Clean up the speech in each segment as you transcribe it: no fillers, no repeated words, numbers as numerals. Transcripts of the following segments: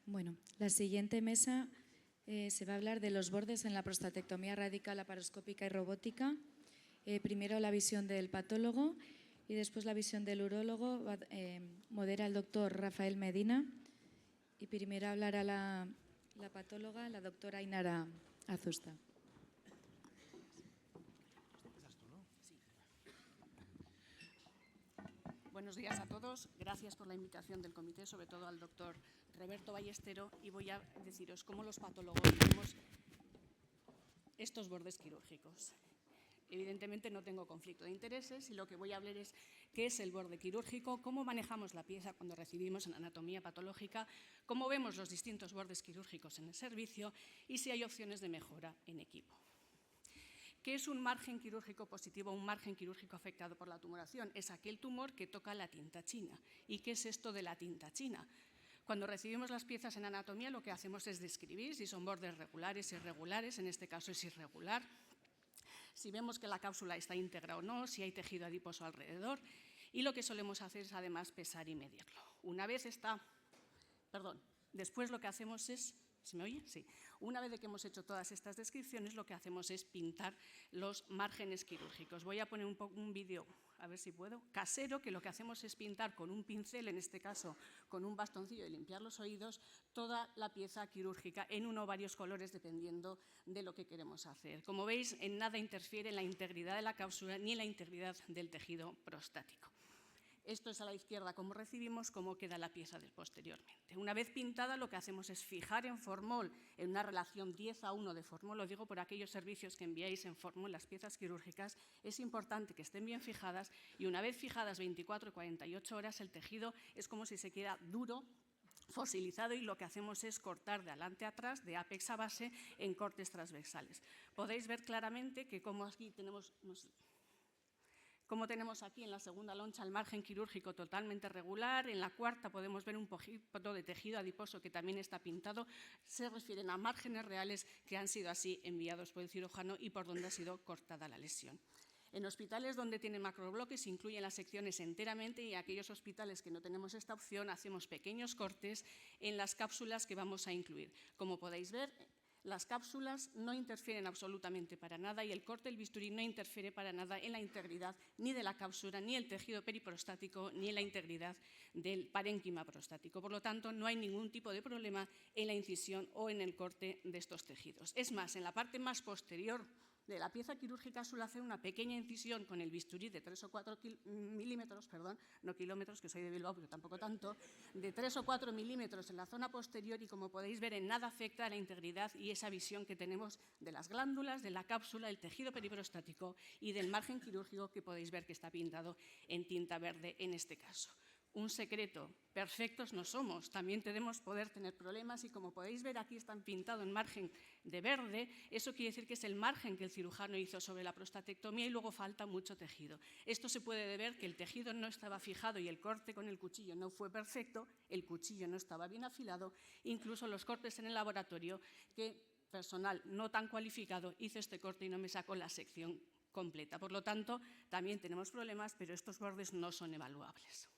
Bueno, la siguiente mesa se va a hablar de los bordes en la prostatectomía radical laparoscópica y robótica. Primero la visión del patólogo y después la visión del urólogo. Modera el doctor Rafael Medina y primero hablará la patóloga, la doctora Ainara Azusta. Buenos días a todos. Gracias por la invitación del comité, sobre todo al doctor Roberto Ballestero, y voy a deciros cómo los patólogos vemos estos bordes quirúrgicos. Evidentemente no tengo conflicto de intereses y lo que voy a hablar es qué es el borde quirúrgico, cómo manejamos la pieza cuando recibimos en anatomía patológica, cómo vemos los distintos bordes quirúrgicos en el servicio y si hay opciones de mejora en equipo. ¿Qué es un margen quirúrgico positivo o un margen quirúrgico afectado por la tumoración? Es aquel tumor que toca la tinta china. ¿Y qué es esto de la tinta china? Cuando recibimos las piezas en anatomía lo que hacemos es describir si son bordes regulares, irregulares, en este caso es irregular, si vemos que la cápsula está íntegra o no, si hay tejido adiposo alrededor, y lo que solemos hacer es además pesar y medirlo. Después lo que hacemos es... ¿Se me oye? Sí. Una vez que hemos hecho todas estas descripciones, lo que hacemos es pintar los márgenes quirúrgicos. Voy a poner un vídeo, a ver si puedo, casero, que lo que hacemos es pintar con un pincel, en este caso con un bastoncillo y limpiar los oídos, toda la pieza quirúrgica en uno o varios colores, dependiendo de lo que queremos hacer. Como veis, en nada interfiere en la integridad de la cápsula ni en la integridad del tejido prostático. Esto es a la izquierda cómo recibimos, cómo queda la pieza posteriormente. Una vez pintada, lo que hacemos es fijar en formol, en una relación 10:1 de formol, lo digo por aquellos servicios que enviáis en formol las piezas quirúrgicas, es importante que estén bien fijadas y una vez fijadas 24 y 48 horas, el tejido es como si se queda duro, fosilizado, y lo que hacemos es cortar de adelante a atrás, de ápex a base, en cortes transversales. Podéis ver claramente que como aquí tenemos... Como tenemos aquí en la segunda loncha el margen quirúrgico totalmente regular, en la cuarta podemos ver un poquito de tejido adiposo que también está pintado, se refieren a márgenes reales que han sido así enviados por el cirujano y por donde ha sido cortada la lesión. En hospitales donde tienen macrobloques se incluyen las secciones enteramente y en aquellos hospitales que no tenemos esta opción hacemos pequeños cortes en las cápsulas que vamos a incluir. Como podéis ver, las cápsulas no interfieren absolutamente para nada y el corte del bisturí no interfiere para nada en la integridad ni de la cápsula, ni el tejido periprostático, ni en la integridad del parénquima prostático. Por lo tanto, no hay ningún tipo de problema en la incisión o en el corte de estos tejidos. Es más, en la parte más posterior de la pieza quirúrgica suele hacer una pequeña incisión con el bisturí de 3 o 4 milímetros, no kilómetros, que soy de Bilbao, pero tampoco tanto, de 3 o 4 milímetros en la zona posterior y, como podéis ver, en nada afecta a la integridad y esa visión que tenemos de las glándulas, de la cápsula, el tejido periprostático y del margen quirúrgico que podéis ver que está pintado en tinta verde en este caso. Un secreto, perfectos no somos, también tenemos poder tener problemas y como podéis ver aquí están pintados en margen de verde, eso quiere decir que es el margen que el cirujano hizo sobre la prostatectomía y luego falta mucho tejido. Esto se puede deber que el tejido no estaba fijado y el corte con el cuchillo no fue perfecto, el cuchillo no estaba bien afilado, incluso los cortes en el laboratorio que personal no tan cualificado hizo este corte y no me sacó la sección completa. Por lo tanto, también tenemos problemas, pero estos bordes no son evaluables.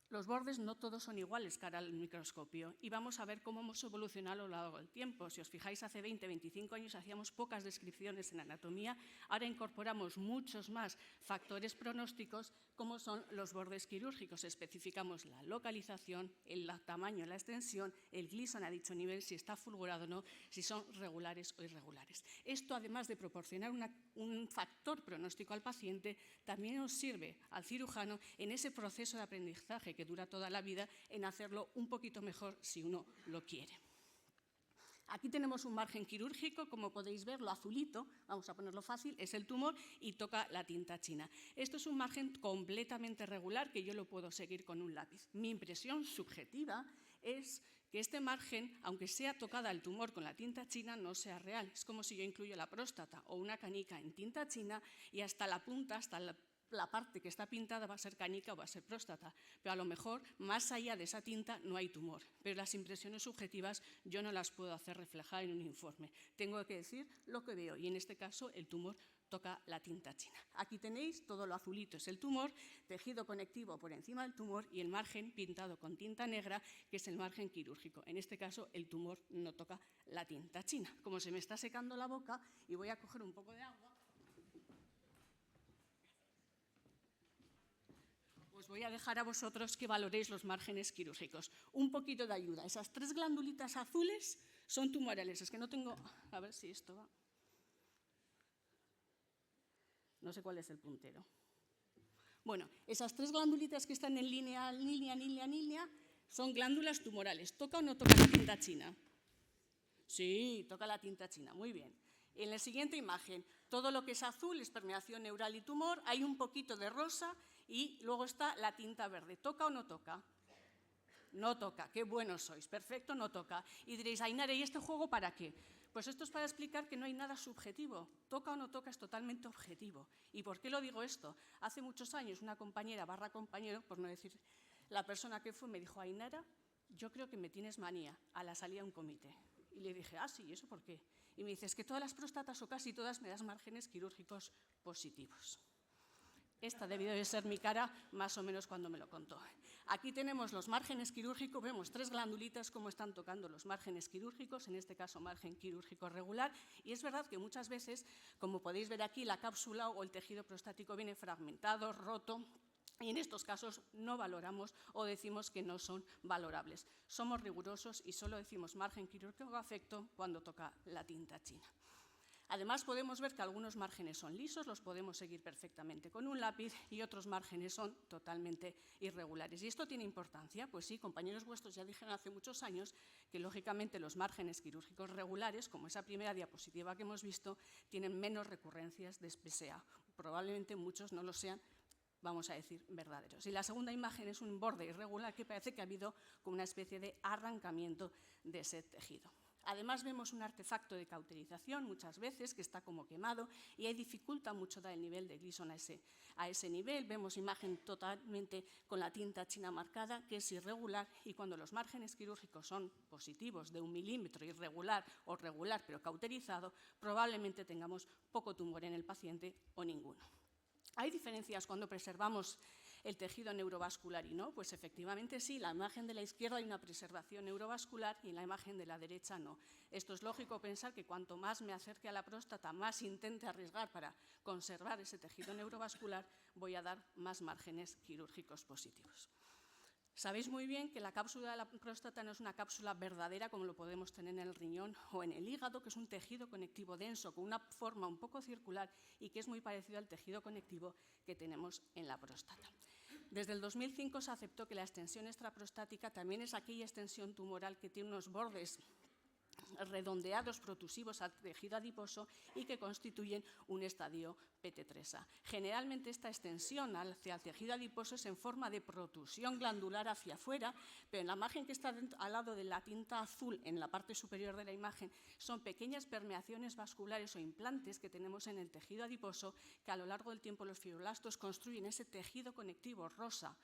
Los bordes no todos son iguales cara al microscopio y vamos a ver cómo hemos evolucionado a lo largo del tiempo. Si os fijáis, hace 20, 25 años hacíamos pocas descripciones en anatomía, ahora incorporamos muchos más factores pronósticos como son los bordes quirúrgicos. Especificamos la localización, el tamaño, la extensión, el Gleason a dicho nivel, si está fulgurado o no, si son regulares o irregulares. Esto, además de proporcionar un factor pronóstico al paciente, también nos sirve al cirujano en ese proceso de aprendizaje que dura toda la vida, en hacerlo un poquito mejor si uno lo quiere. Aquí tenemos un margen quirúrgico, como podéis ver, lo azulito, vamos a ponerlo fácil, es el tumor y toca la tinta china. Esto es un margen completamente regular que yo lo puedo seguir con un lápiz. Mi impresión subjetiva es que este margen, aunque sea tocada el tumor con la tinta china, no sea real. Es como si yo incluyo la próstata o una canica en tinta china y hasta la punta, hasta la parte que está pintada va a ser canica o va a ser próstata, pero a lo mejor más allá de esa tinta no hay tumor, pero las impresiones subjetivas yo no las puedo hacer reflejar en un informe. Tengo que decir lo que veo y en este caso el tumor toca la tinta china. Aquí tenéis todo lo azulito, es el tumor, tejido conectivo por encima del tumor y el margen pintado con tinta negra, que es el margen quirúrgico. En este caso, el tumor no toca la tinta china. Como se me está secando la boca y voy a coger un poco de agua, os voy a dejar a vosotros que valoréis los márgenes quirúrgicos. Un poquito de ayuda. Esas 3 glandulitas azules son tumorales. Es que no tengo... A ver si esto va... No sé cuál es el puntero. Bueno, esas 3 glandulitas que están en línea son glándulas tumorales. ¿Toca o no toca la tinta china? Sí, toca la tinta china, muy bien. En la siguiente imagen, todo lo que es azul es permeación neural y tumor, hay un poquito de rosa y luego está la tinta verde. ¿Toca o no toca? No toca, qué buenos sois, perfecto, no toca. Y diréis, Ainara, ¿y este juego para qué? Pues esto es para explicar que no hay nada subjetivo. Toca o no toca es totalmente objetivo. ¿Y por qué lo digo esto? Hace muchos años una compañera / compañero, por no decir la persona que fue, me dijo, Ainara, yo creo que me tienes manía, a la salida de un comité. Y le dije, sí, ¿y eso por qué? Y me dice, es que todas las próstatas o casi todas me das márgenes quirúrgicos positivos. Esta debió de ser mi cara más o menos cuando me lo contó. Aquí tenemos los márgenes quirúrgicos, vemos 3 glandulitas cómo están tocando los márgenes quirúrgicos, en este caso margen quirúrgico regular, y es verdad que muchas veces, como podéis ver aquí, la cápsula o el tejido prostático viene fragmentado, roto, y en estos casos no valoramos o decimos que no son valorables. Somos rigurosos y solo decimos margen quirúrgico afecto cuando toca la tinta china. Además, podemos ver que algunos márgenes son lisos, los podemos seguir perfectamente con un lápiz y otros márgenes son totalmente irregulares. ¿Y esto tiene importancia? Pues sí, compañeros vuestros ya dijeron hace muchos años que, lógicamente, los márgenes quirúrgicos regulares, como esa primera diapositiva que hemos visto, tienen menos recurrencias de PSA. Probablemente muchos no lo sean, vamos a decir, verdaderos. Y la segunda imagen es un borde irregular que parece que ha habido como una especie de arrancamiento de ese tejido. Además, vemos un artefacto de cauterización muchas veces que está como quemado y ahí dificulta mucho dar el nivel de Gleason a ese nivel. Vemos imagen totalmente con la tinta china marcada, que es irregular, y cuando los márgenes quirúrgicos son positivos de 1 milímetro, irregular o regular pero cauterizado, probablemente tengamos poco tumor en el paciente o ninguno. ¿Hay diferencias cuando preservamos el tejido neurovascular y no? Pues efectivamente sí, en la imagen de la izquierda hay una preservación neurovascular y en la imagen de la derecha no. Esto es lógico pensar que cuanto más me acerque a la próstata, más intente arriesgar para conservar ese tejido neurovascular, voy a dar más márgenes quirúrgicos positivos. Sabéis muy bien que la cápsula de la próstata no es una cápsula verdadera como lo podemos tener en el riñón o en el hígado, que es un tejido conectivo denso con una forma un poco circular y que es muy parecido al tejido conectivo que tenemos en la próstata. Desde el 2005 se aceptó que la extensión extraprostática también es aquella extensión tumoral que tiene unos bordes redondeados protusivos al tejido adiposo y que constituyen un estadio PT3A. Generalmente esta extensión hacia el tejido adiposo es en forma de protusión glandular hacia afuera, pero en la imagen que está al lado de la tinta azul, en la parte superior de la imagen, son pequeñas permeaciones vasculares o implantes que tenemos en el tejido adiposo que a lo largo del tiempo los fibroblastos construyen ese tejido conectivo rosa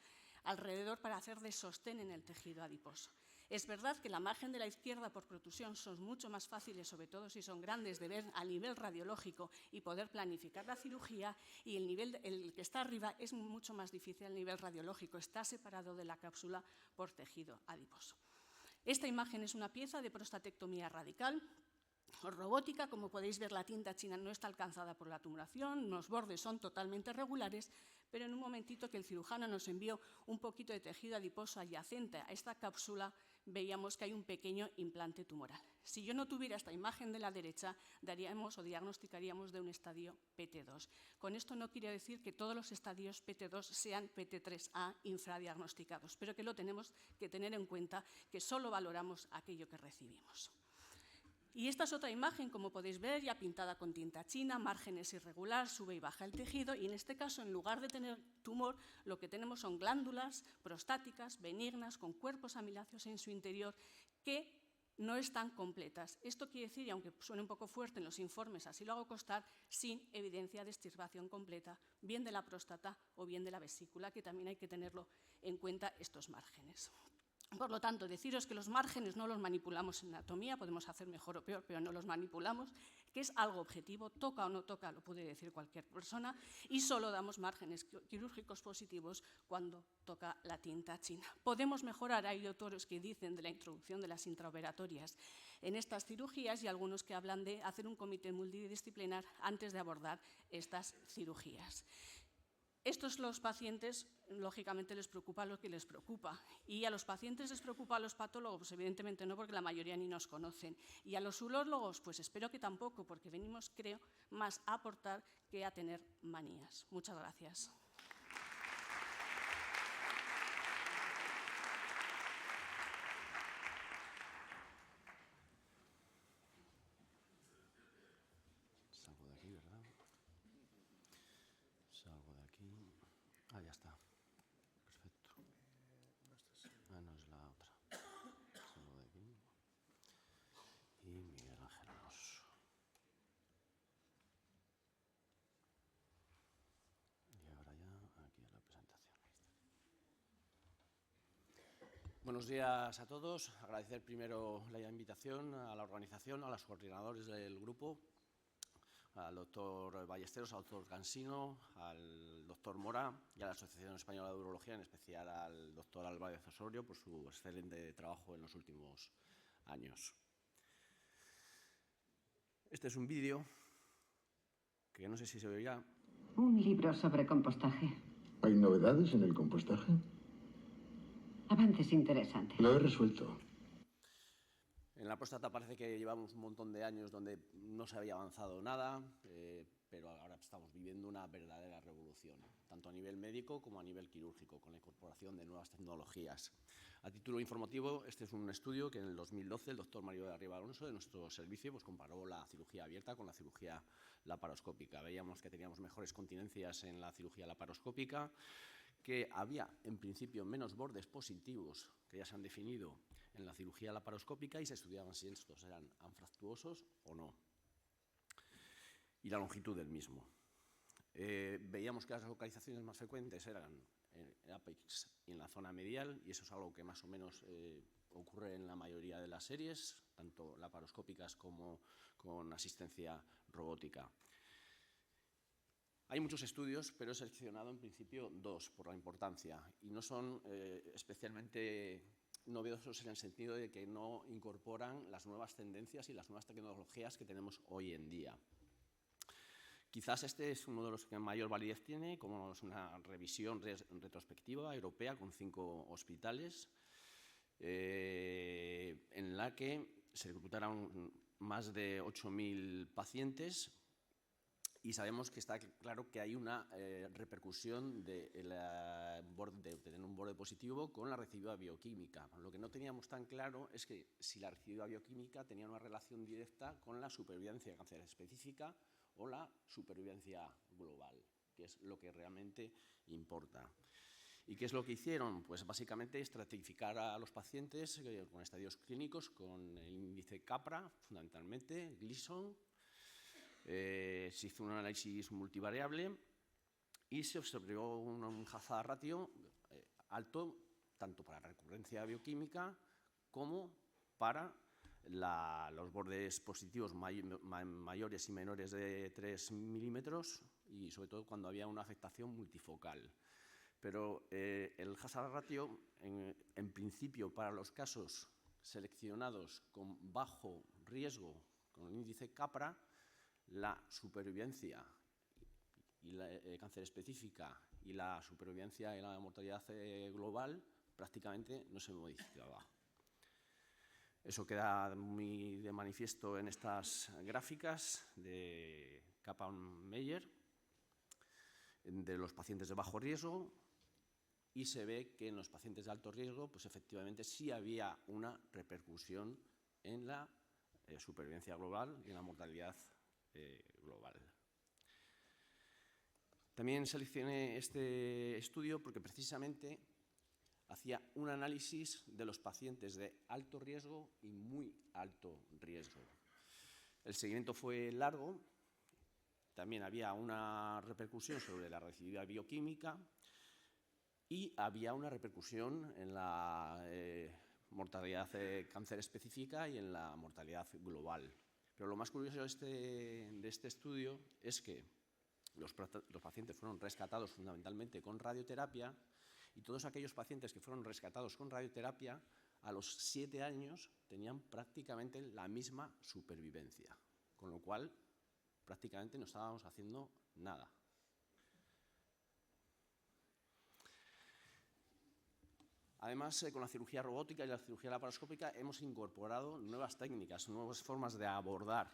alrededor para hacer de sostén en el tejido adiposo. Es verdad que la margen de la izquierda por protusión son mucho más fáciles, sobre todo si son grandes, de ver a nivel radiológico y poder planificar la cirugía, y el que está arriba es mucho más difícil a nivel radiológico, está separado de la cápsula por tejido adiposo. Esta imagen es una pieza de prostatectomía radical robótica. Como podéis ver, la tinta china no está alcanzada por la tumoración, los bordes son totalmente regulares, pero en un momentito que el cirujano nos envió un poquito de tejido adiposo adyacente a esta cápsula, veíamos que hay un pequeño implante tumoral. Si yo no tuviera esta imagen de la derecha, daríamos o diagnosticaríamos de un estadio PT2. Con esto no quiere decir que todos los estadios PT2 sean PT3A infradiagnosticados, pero que lo tenemos que tener en cuenta, que solo valoramos aquello que recibimos. Y esta es otra imagen, como podéis ver, ya pintada con tinta china, márgenes irregular, sube y baja el tejido, y en este caso, en lugar de tener tumor, lo que tenemos son glándulas prostáticas benignas con cuerpos amiláceos en su interior que no están completas. Esto quiere decir, y aunque suene un poco fuerte en los informes, así lo hago constar, sin evidencia de extirpación completa, bien de la próstata o bien de la vesícula, que también hay que tenerlo en cuenta estos márgenes. Por lo tanto, deciros que los márgenes no los manipulamos en anatomía, podemos hacer mejor o peor, pero no los manipulamos, que es algo objetivo, toca o no toca, lo puede decir cualquier persona, y solo damos márgenes quirúrgicos positivos cuando toca la tinta china. Podemos mejorar, hay autores que dicen de la introducción de las intraoperatorias en estas cirugías y algunos que hablan de hacer un comité multidisciplinar antes de abordar estas cirugías. Estos los pacientes, lógicamente, les preocupa lo que les preocupa. Y a los pacientes les preocupa a los patólogos, pues evidentemente no, porque la mayoría ni nos conocen. Y a los urólogos, pues espero que tampoco, porque venimos, creo, más a aportar que a tener manías. Muchas gracias. Salgo de aquí, ¿verdad? Salgo de aquí. Ah, ya está. Perfecto. Ah, no es la otra. Salgo de aquí. Y Miguel Ángel Alonso. Y ahora ya aquí la presentación. Buenos días a todos. Agradecer primero la invitación a la organización, a los coordinadores del grupo, al doctor Ballesteros, al doctor Cansino, al doctor Mora y a la Asociación Española de Urología, en especial al doctor Álvarez Osorio, por su excelente trabajo en los últimos años. Este es un vídeo que no sé si se oirá. Un libro sobre compostaje. ¿Hay novedades en el compostaje? Avances interesantes. Lo he resuelto. En la próstata parece que llevamos un montón de años donde no se había avanzado nada, pero ahora estamos viviendo una verdadera revolución, tanto a nivel médico como a nivel quirúrgico, con la incorporación de nuevas tecnologías. A título informativo, este es un estudio que en el 2012 el doctor Mario de Arriba Alonso, de nuestro servicio, pues comparó la cirugía abierta con la cirugía laparoscópica. Veíamos que teníamos mejores continencias en la cirugía laparoscópica, que había, en principio, menos bordes positivos que ya se han definido en la cirugía laparoscópica y se estudiaban si estos eran anfractuosos o no, y la longitud del mismo. Veíamos que las localizaciones más frecuentes eran en el apex y en la zona medial, y eso es algo que más o menos ocurre en la mayoría de las series, tanto laparoscópicas como con asistencia robótica. Hay muchos estudios, pero he seleccionado en principio dos por la importancia, y no son especialmente novedosos en el sentido de que no incorporan las nuevas tendencias y las nuevas tecnologías que tenemos hoy en día. Quizás este es uno de los que mayor validez tiene, como es una revisión retrospectiva europea con 5 hospitales, en la que se reclutaron más de 8.000 pacientes. Y sabemos que está claro que hay una repercusión de tener un borde positivo con la recidiva bioquímica. Lo que no teníamos tan claro es que si la recidiva bioquímica tenía una relación directa con la supervivencia de cáncer específica o la supervivencia global, que es lo que realmente importa. ¿Y qué es lo que hicieron? Pues básicamente estratificar a los pacientes con estadios clínicos con el índice CAPRA, fundamentalmente, Gleason. Se hizo un análisis multivariable y se observó un hazard ratio alto tanto para la recurrencia bioquímica como para los bordes positivos mayores y menores de 3 milímetros, y sobre todo cuando había una afectación multifocal. Pero el hazard ratio, en principio, para los casos seleccionados con bajo riesgo con el índice CAPRA, la supervivencia y la cáncer específica y la supervivencia y la mortalidad global prácticamente no se modificaba. Eso queda muy de manifiesto en estas gráficas de Kaplan-Meier de los pacientes de bajo riesgo, y se ve que en los pacientes de alto riesgo, pues efectivamente sí había una repercusión en la supervivencia global y en la mortalidad global. También seleccioné este estudio porque precisamente hacía un análisis de los pacientes de alto riesgo y muy alto riesgo. El seguimiento fue largo, también había una repercusión sobre la recidiva bioquímica y había una repercusión en la mortalidad cáncer específica y en la mortalidad global. Pero lo más curioso de este estudio es que los pacientes fueron rescatados fundamentalmente con radioterapia, y todos aquellos pacientes que fueron rescatados con radioterapia, a los 7 años tenían prácticamente la misma supervivencia, con lo cual prácticamente no estábamos haciendo nada. Además, con la cirugía robótica y la cirugía laparoscópica hemos incorporado nuevas técnicas, nuevas formas de abordar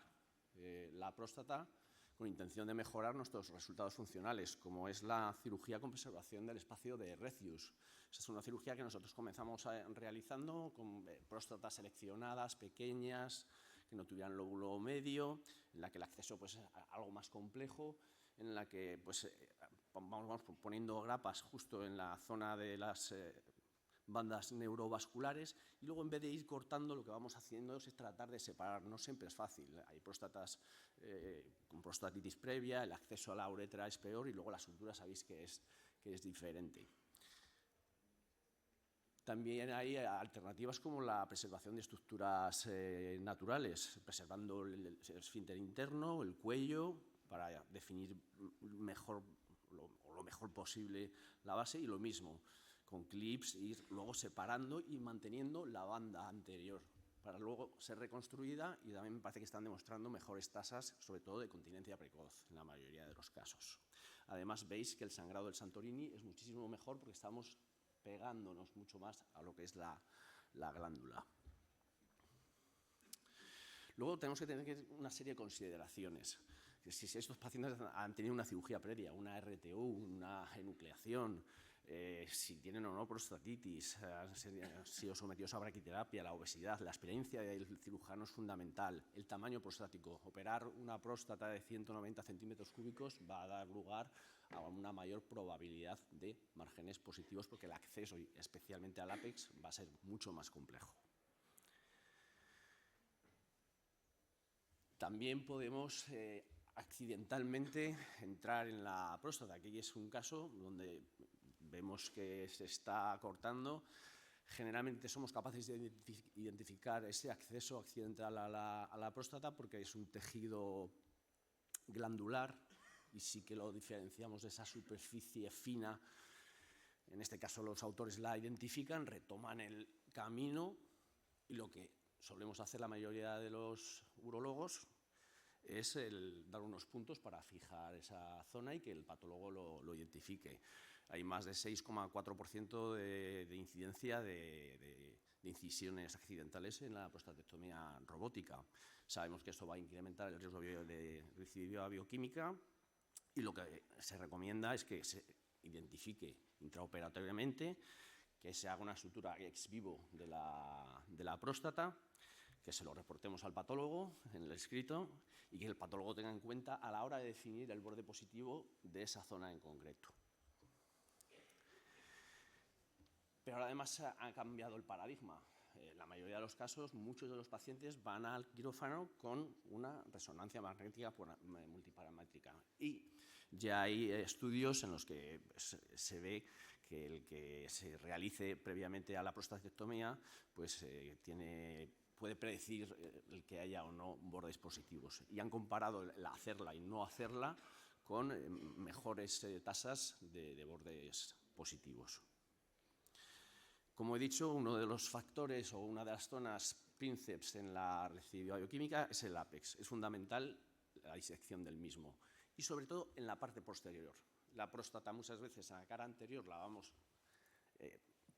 la próstata con intención de mejorar nuestros resultados funcionales, como es la cirugía con preservación del espacio de Retzius. Esa es una cirugía que nosotros comenzamos realizando con próstatas seleccionadas, pequeñas, que no tuvieran lóbulo medio, en la que el acceso pues, es algo más complejo, en la que pues, vamos poniendo grapas justo en la zona de las bandas neurovasculares, y luego en vez de ir cortando, lo que vamos haciendo es tratar de separar. No siempre es fácil. Hay próstatas con prostatitis previa, el acceso a la uretra es peor, y luego la sutura sabéis que es diferente. También hay alternativas como la preservación de estructuras naturales, preservando el esfínter interno, el cuello, para definir mejor, lo mejor posible la base, y lo mismo con clips, ir luego separando y manteniendo la banda anterior para luego ser reconstruida, y también me parece que están demostrando mejores tasas, sobre todo de continencia precoz, en la mayoría de los casos. Además, veis que el sangrado del Santorini es muchísimo mejor porque estamos pegándonos mucho más a lo que es la glándula. Luego tenemos que tener una serie de consideraciones. Si estos pacientes han tenido una cirugía previa, una RTU, una enucleación, si tienen o no prostatitis, han sido sometidos a braquiterapia, la obesidad, la experiencia del cirujano es fundamental. El tamaño prostático. Operar una próstata de 190 centímetros cúbicos va a dar lugar a una mayor probabilidad de márgenes positivos, porque el acceso, especialmente al ápex, va a ser mucho más complejo. También podemos accidentalmente entrar en la próstata. Aquí es un caso donde vemos que se está cortando. Generalmente somos capaces de identificar ese acceso accidental a la próstata porque es un tejido glandular, y sí que lo diferenciamos de esa superficie fina. En este caso los autores la identifican, retoman el camino, y lo que solemos hacer la mayoría de los urólogos es dar unos puntos para fijar esa zona y que el patólogo lo identifique. Hay más de 6,4% de incidencia de incisiones accidentales en la prostatectomía robótica. Sabemos que esto va a incrementar el riesgo de recidiva bioquímica, y lo que se recomienda es que se identifique intraoperatoriamente, que se haga una sutura ex vivo de la próstata, que se lo reportemos al patólogo en el escrito, y que el patólogo tenga en cuenta a la hora de definir el borde positivo de esa zona en concreto. Pero ahora además ha cambiado el paradigma. En la mayoría de los casos, muchos de los pacientes van al quirófano con una resonancia magnética multiparamétrica, y ya hay estudios en los que se ve que el que se realice previamente a la prostatectomía pues, puede predecir el que haya o no bordes positivos, y han comparado el hacerla y no hacerla con mejores tasas de bordes positivos. Como he dicho, uno de los factores o una de las zonas princeps en la recidiva bioquímica es el ápex. Es fundamental la disección del mismo, y sobre todo en la parte posterior. La próstata muchas veces a la cara anterior la vamos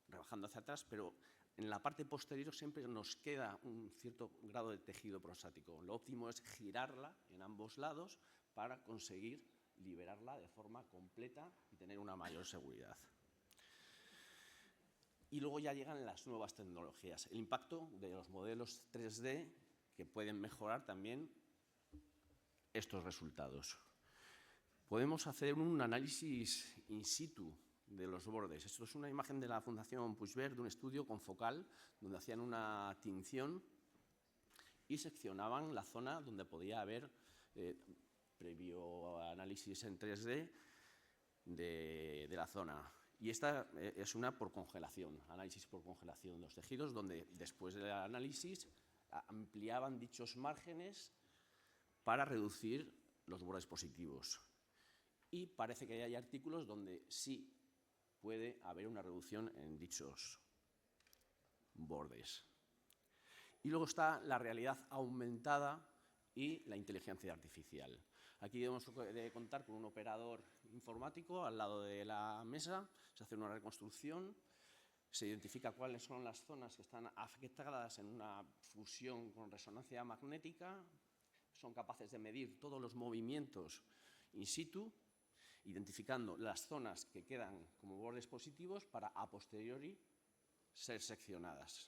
rebajando hacia atrás, pero en la parte posterior siempre nos queda un cierto grado de tejido prostático. Lo óptimo es girarla en ambos lados para conseguir liberarla de forma completa y tener una mayor seguridad. Y luego ya llegan las nuevas tecnologías, el impacto de los modelos 3D, que pueden mejorar también estos resultados. Podemos hacer un análisis in situ de los bordes. Esto es una imagen de la Fundación Puigvert, de un estudio con focal, donde hacían una tinción y seccionaban la zona donde podía haber, previo análisis en 3D, de la zona. Y esta es una por congelación, análisis por congelación de los tejidos, donde después del análisis ampliaban dichos márgenes para reducir los bordes positivos. Y parece que hay artículos donde sí puede haber una reducción en dichos bordes. Y luego está la realidad aumentada y la inteligencia artificial. Aquí debemos de contar con un operador informático al lado de la mesa, se hace una reconstrucción, se identifica cuáles son las zonas que están afectadas en una fusión con resonancia magnética, son capaces de medir todos los movimientos in situ, identificando las zonas que quedan como bordes positivos para a posteriori ser seccionadas.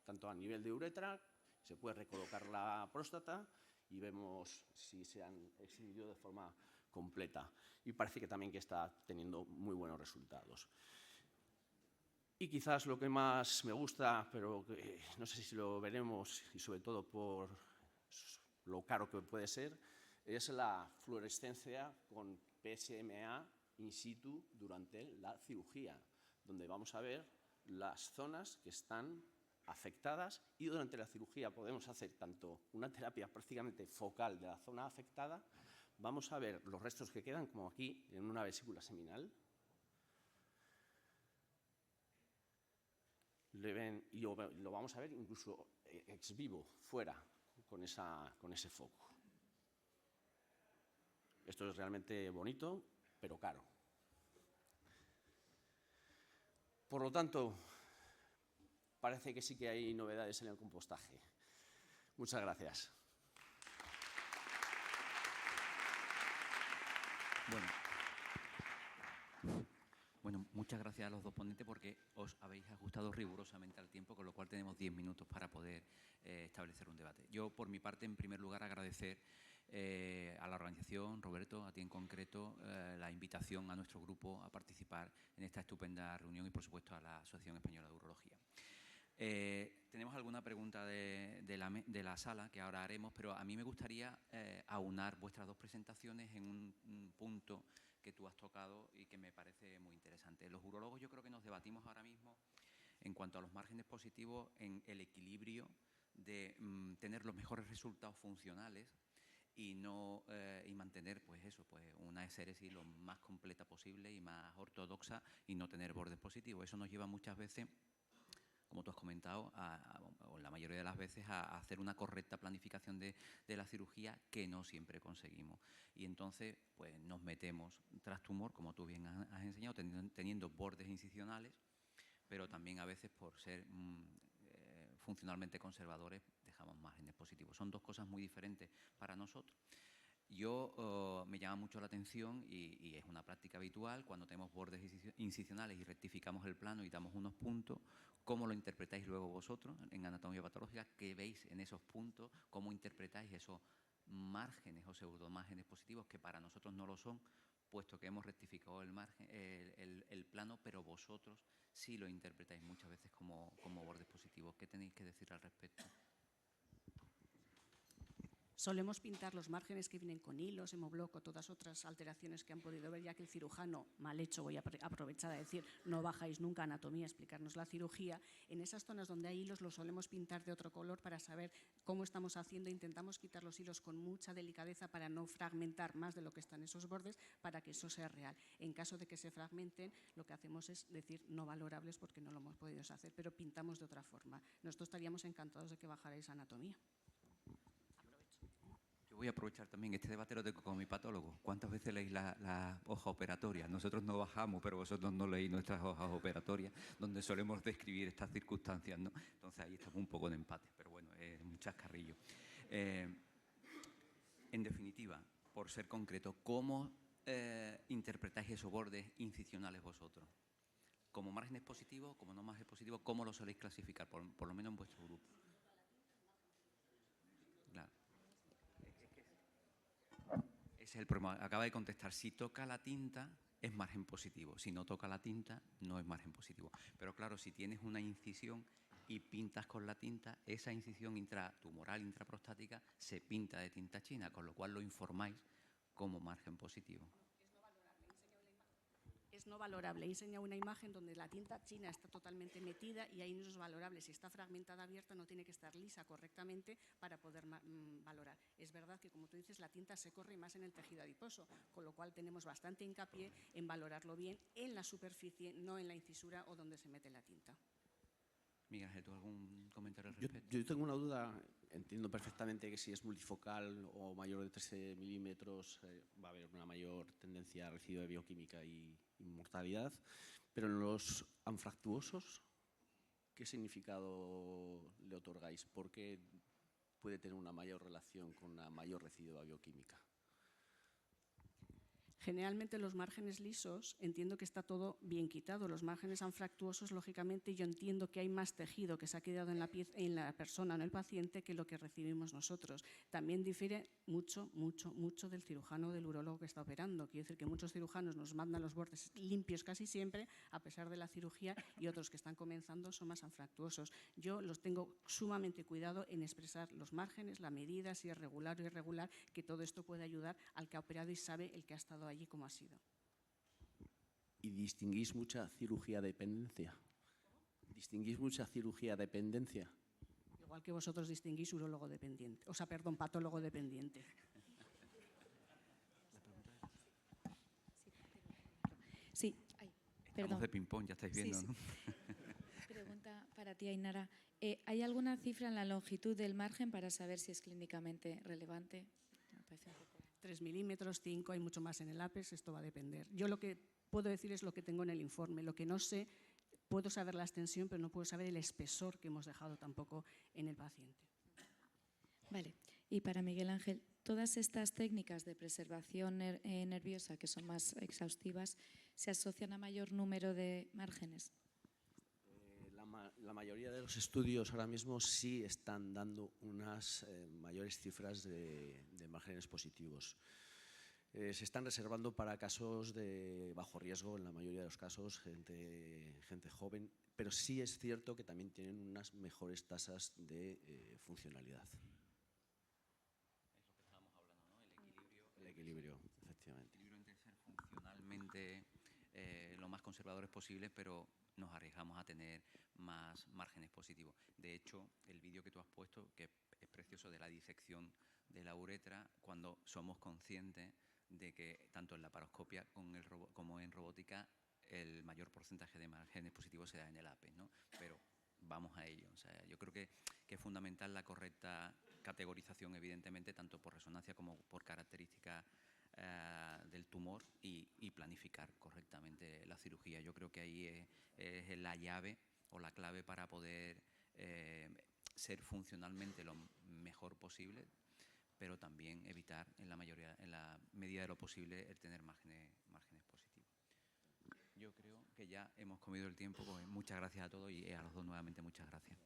Tanto a nivel de uretra, se puede recolocar la próstata y vemos si se han exhibido de forma completa. Y parece que también que está teniendo muy buenos resultados. Y quizás lo que más me gusta, pero que no sé si lo veremos, y sobre todo por lo caro que puede ser, es la fluorescencia con PSMA in situ durante la cirugía, donde vamos a ver las zonas que están afectadas y durante la cirugía podemos hacer tanto una terapia prácticamente focal de la zona afectada, vamos a ver los restos que quedan, como aquí en una vesícula seminal, y lo vamos a ver incluso ex vivo, fuera, con ese foco. Esto es realmente bonito, pero caro. Por lo tanto, parece que sí que hay novedades en el compostaje. Muchas gracias. Bueno, muchas gracias a los dos ponentes porque os habéis ajustado rigurosamente al tiempo, con lo cual tenemos 10 minutos para poder establecer un debate. Yo, por mi parte, en primer lugar, agradecer a la organización, Roberto, a ti en concreto, la invitación a nuestro grupo a participar en esta estupenda reunión y, por supuesto, a la Asociación Española de Urología. Tenemos alguna pregunta de la sala que ahora haremos, pero a mí me gustaría aunar vuestras dos presentaciones en un punto que tú has tocado y que me parece muy interesante. Los urólogos yo creo que nos debatimos ahora mismo en cuanto a los márgenes positivos en el equilibrio de tener los mejores resultados funcionales y mantener una exéresis lo más completa posible y más ortodoxa y no tener bordes positivos. Eso nos lleva muchas veces, como tú has comentado, o la mayoría de las veces, a hacer una correcta planificación de la cirugía que no siempre conseguimos. Y entonces pues nos metemos tras tumor, como tú bien has enseñado, teniendo bordes incisionales, pero también a veces por ser funcionalmente conservadores dejamos márgenes positivos. Son dos cosas muy diferentes para nosotros. Me llama mucho la atención y es una práctica habitual cuando tenemos bordes incisionales y rectificamos el plano y damos unos puntos. ¿Cómo lo interpretáis luego vosotros en anatomía patológica? ¿Qué veis en esos puntos? ¿Cómo interpretáis esos márgenes o pseudomárgenes positivos que para nosotros no lo son, puesto que hemos rectificado el plano, pero vosotros sí lo interpretáis muchas veces como bordes positivos? ¿Qué tenéis que decir al respecto? Solemos pintar los márgenes que vienen con hilos, hemobloco, todas otras alteraciones que han podido ver, ya que el cirujano, mal hecho, voy a aprovechar a decir, no bajáis nunca a anatomía a explicarnos la cirugía. En esas zonas donde hay hilos los solemos pintar de otro color para saber cómo estamos haciendo. Intentamos quitar los hilos con mucha delicadeza para no fragmentar más de lo que están esos bordes, para que eso sea real. En caso de que se fragmenten, lo que hacemos es decir no valorables porque no lo hemos podido hacer, pero pintamos de otra forma. Nosotros estaríamos encantados de que bajarais a anatomía. Yo voy a aprovechar también este debate, lo tengo con mi patólogo. ¿Cuántas veces leéis la hoja operatoria? Nosotros no bajamos, pero vosotros no leéis nuestras hojas operatorias, donde solemos describir estas circunstancias, ¿no? Entonces ahí estamos un poco en empate, pero bueno, es un chascarrillo. En definitiva, por ser concreto, ¿cómo interpretáis esos bordes incisionales vosotros? ¿Como márgenes positivos, como no márgenes positivos? ¿Cómo lo soléis clasificar, por lo menos en vuestro grupo? Claro. Ese es el problema. Acaba de contestar, si toca la tinta es margen positivo, si no toca la tinta no es margen positivo. Pero claro, si tienes una incisión y pintas con la tinta, esa incisión intratumoral, intraprostática, se pinta de tinta china, con lo cual lo informáis como margen positivo. es no valorable. He enseñado una imagen donde la tinta china está totalmente metida y ahí no es valorable. Si está fragmentada abierta no tiene que estar lisa correctamente para poder valorar. Es verdad que, como tú dices, la tinta se corre más en el tejido adiposo, con lo cual tenemos bastante hincapié en valorarlo bien en la superficie, no en la incisura o donde se mete la tinta. Miguel Ángel, ¿tú algún comentario al Yo, respecto? yo tengo una duda, entiendo perfectamente que si es multifocal o mayor de 13 milímetros va a haber una mayor tendencia a residuo de bioquímica y mortalidad, pero en los anfractuosos, ¿qué significado le otorgáis? ¿Por qué puede tener una mayor relación con una mayor residuo bioquímica? Generalmente los márgenes lisos, entiendo que está todo bien quitado. Los márgenes anfractuosos, lógicamente, yo entiendo que hay más tejido que se ha quedado en la persona, en el paciente, que lo que recibimos nosotros. También difiere mucho, mucho, mucho del cirujano o del urólogo que está operando. Quiero decir que muchos cirujanos nos mandan los bordes limpios casi siempre, a pesar de la cirugía, y otros que están comenzando son más anfractuosos. Yo los tengo sumamente cuidado en expresar los márgenes, la medida, si es regular o irregular, que todo esto puede ayudar al que ha operado y sabe el que ha estado allí como ha sido. ¿Y distinguís mucha cirugía dependencia? ¿Distinguís mucha cirugía dependencia? Igual que vosotros distinguís urólogo dependiente, o sea, perdón, patólogo dependiente. Sí, Estamos de ping-pong, ya estáis viendo, Sí, sí. ¿no? Pregunta para ti, Ainara. ¿Hay alguna cifra en la longitud del margen para saber si es clínicamente relevante? Me parece un poco... 3 milímetros, 5, hay mucho más en el APES, esto va a depender. Yo lo que puedo decir es lo que tengo en el informe. Lo que no sé, puedo saber la extensión, pero no puedo saber el espesor que hemos dejado tampoco en el paciente. Vale. Y para Miguel Ángel, todas estas técnicas de preservación nerviosa, que son más exhaustivas, ¿se asocian a mayor número de márgenes? La mayoría de los estudios ahora mismo sí están dando unas mayores cifras de márgenes positivos. Se están reservando para casos de bajo riesgo, en la mayoría de los casos, gente joven, pero sí es cierto que también tienen unas mejores tasas de funcionalidad. Es lo que estábamos hablando, ¿no? El equilibrio, efectivamente. El equilibrio entre ser funcionalmente lo más conservadores posibles, pero nos arriesgamos a tener más márgenes positivos. De hecho, el vídeo que tú has puesto, que es precioso, de la disección de la uretra, cuando somos conscientes de que tanto en la laparoscopia como en robótica el mayor porcentaje de márgenes positivos se da en el APES, ¿no? Pero vamos a ello. O sea, yo creo que es fundamental la correcta categorización, evidentemente, tanto por resonancia como por características del tumor y planificar correctamente la cirugía. Yo creo que ahí es la llave o la clave para poder ser funcionalmente lo mejor posible, pero también evitar en la medida de lo posible el tener márgenes positivos. Yo creo que ya hemos comido el tiempo, pues muchas gracias a todos y a los dos nuevamente muchas gracias.